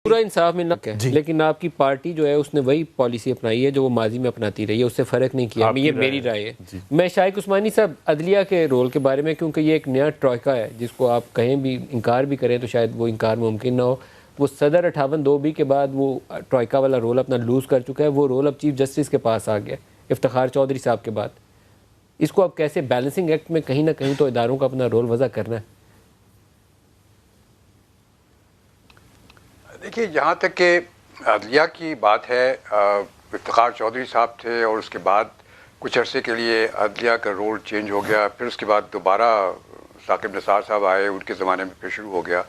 پورا انصاف ملنا ہے جی. لیکن آپ کی پارٹی جو ہے اس نے وہی پالیسی اپنائی ہے جو وہ ماضی میں اپناتی رہی ہے، اس سے فرق نہیں کیا. یہ میری رائے ہے. جی. میں شائق عثمانی صاحب عدلیہ کے رول کے بارے میں، کیونکہ یہ ایک نیا ٹرائکا ہے جس کو آپ کہیں بھی انکار بھی کریں تو شاید وہ انکار ممکن نہ ہو. وہ صدر 58-2 کے بعد وہ ٹرائکا والا رول اپنا لوز کر چکا ہے. وہ رول اب چیف جسٹس کے پاس آ گیا افتخار چودھری صاحب کے بعد. اس کو اب کیسے بیلنسنگ ایکٹ میں کہیں نہ کہیں تو اداروں کا اپنا رول وضع کرنا ہے. دیکھیے، جہاں تک کہ عدلیہ کی بات ہے، افتخار چودھری صاحب تھے اور اس کے بعد کچھ عرصے کے لیے عدلیہ کا رول چینج ہو گیا. پھر اس کے بعد دوبارہ ثاقب نثار صاحب آئے، ان کے زمانے میں پھر شروع ہو گیا.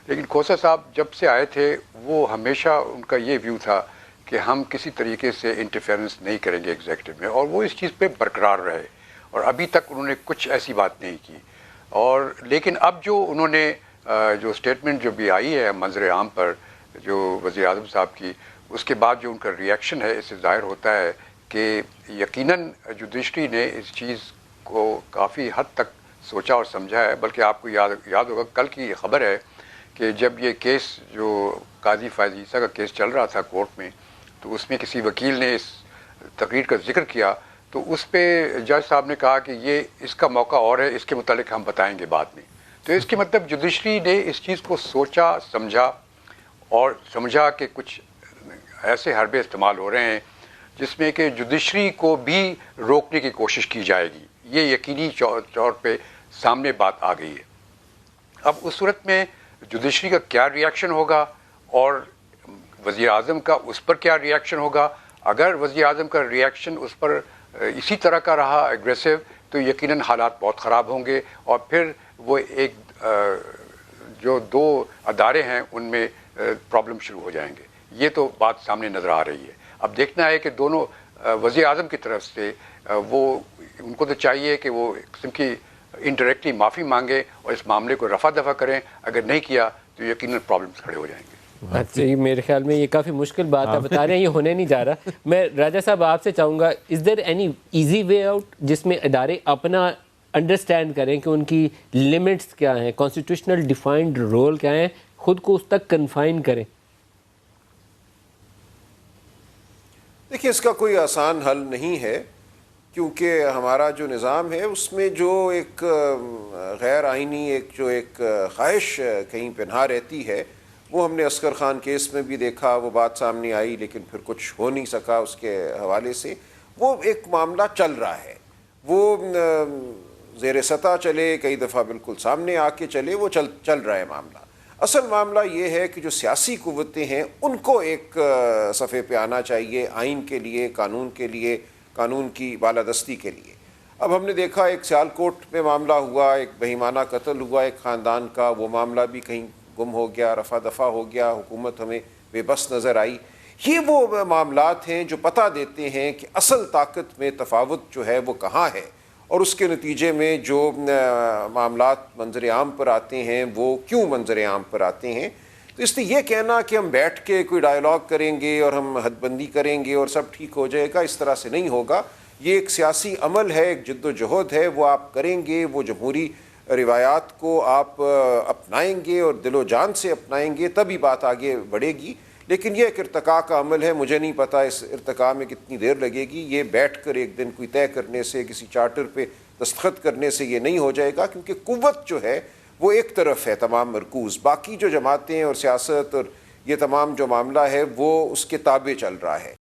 لیکن کھوسہ صاحب جب سے آئے تھے وہ ہمیشہ ان کا یہ ویو تھا کہ ہم کسی طریقے سے انٹرفیئرنس نہیں کریں گے ایگزیکٹو میں، اور وہ اس چیز پہ برقرار رہے اور ابھی تک انہوں نے کچھ ایسی بات نہیں کی. اور لیکن اب جو انہوں نے جو اسٹیٹمنٹ جو بھی آئی ہے منظر عام پر جو وزیر اعظم صاحب کی، اس کے بعد جو ان کا ریئیکشن ہے، اس سے ظاہر ہوتا ہے کہ یقیناً جوڈیشری نے اس چیز کو کافی حد تک سوچا اور سمجھا ہے. بلکہ آپ کو یاد ہوگا کل کی یہ خبر ہے کہ جب یہ کیس جو قاضی فائز عیسیٰ کا کیس چل رہا تھا کورٹ میں، تو اس میں کسی وکیل نے اس تقریر کا ذکر کیا، تو اس پہ جج صاحب نے کہا کہ یہ اس کا موقع اور ہے، اس کے متعلق ہم بتائیں گے بعد میں. تو اس کے مطلب جوڈیشری نے اس چیز کو سوچا سمجھا اور سمجھا کہ کچھ ایسے حربے استعمال ہو رہے ہیں جس میں کہ جوڈیشری کو بھی روکنے کی کوشش کی جائے گی. یہ یقینی طور پہ سامنے بات آ گئی ہے. اب اس صورت میں جوڈیشری کا کیا ریئیکشن ہوگا اور وزیر اعظم کا اس پر کیا ریئیکشن ہوگا. اگر وزیر اعظم کا ریئیکشن اس پر اسی طرح کا رہا ایگریسو، تو یقیناً حالات بہت خراب ہوں گے اور پھر وہ ایک جو دو ادارے ہیں ان میں پرابلم شروع ہو جائیں گے. یہ تو بات سامنے نظر آ رہی ہے. اب دیکھنا ہے کہ دونوں وزیر اعظم کی طرف سے وہ ان کو تو چاہیے کہ وہ ایک قسم کی انڈائریکٹلی معافی مانگے اور اس معاملے کو رفع دفع کریں. اگر نہیں کیا تو یقیناً پرابلمس کھڑے ہو جائیں گے. اچھا، یہ میرے خیال میں یہ کافی مشکل بات ہے، بتا رہے ہیں یہ ہونے نہیں جا رہا. میں راجہ صاحب آپ سے چاہوں گا، is there any easy way out جس میں ادارے اپنا انڈرسٹینڈ کریں کہ ان کی لمٹس کیا ہیں، کانسٹیٹیوشنل ڈیفائنڈ رول کیا ہیں، خود کو اس تک کنفائن کریں؟ دیکھیے، اس کا کوئی آسان حل نہیں ہے، کیونکہ ہمارا جو نظام ہے اس میں جو ایک غیر آئینی ایک خواہش کہیں پنہا رہتی ہے، وہ ہم نے اصغر خان کیس میں بھی دیکھا. وہ بات سامنے آئی لیکن پھر کچھ ہو نہیں سکا اس کے حوالے سے. وہ ایک معاملہ چل رہا ہے، وہ زیر سطح چلے، کئی دفعہ بالکل سامنے آ کے چلے، وہ چل رہا ہے معاملہ. اصل معاملہ یہ ہے کہ جو سیاسی قوتیں ہیں ان کو ایک صفحے پہ آنا چاہیے آئین کے لیے، قانون کے لیے، قانون کی بالادستی کے لیے. اب ہم نے دیکھا ایک سیالکوٹ میں معاملہ ہوا، ایک بہیمانہ قتل ہوا ایک خاندان کا، وہ معاملہ بھی کہیں گم ہو گیا، رفع دفع ہو گیا، حکومت ہمیں بے بس نظر آئی. یہ وہ معاملات ہیں جو پتہ دیتے ہیں کہ اصل طاقت میں تفاوت جو ہے وہ کہاں ہے، اور اس کے نتیجے میں جو معاملات منظر عام پر آتے ہیں وہ کیوں منظر عام پر آتے ہیں. تو اس لیے یہ کہنا کہ ہم بیٹھ کے کوئی ڈائیلاگ کریں گے اور ہم حد بندی کریں گے اور سب ٹھیک ہو جائے گا، اس طرح سے نہیں ہوگا. یہ ایک سیاسی عمل ہے، ایک جد و جہد ہے، وہ آپ کریں گے، وہ جمہوری روایات کو آپ اپنائیں گے اور دل و جان سے اپنائیں گے، تبھی بات آگے بڑھے گی. لیکن یہ ایک ارتقاء کا عمل ہے، مجھے نہیں پتا اس ارتقاء میں کتنی دیر لگے گی. یہ بیٹھ کر ایک دن کوئی طے کرنے سے، کسی چارٹر پہ دستخط کرنے سے یہ نہیں ہو جائے گا، کیونکہ قوت جو ہے وہ ایک طرف ہے تمام مرکوز. باقی جو جماعتیں اور سیاست اور یہ تمام جو معاملہ ہے وہ اس کے تابع چل رہا ہے.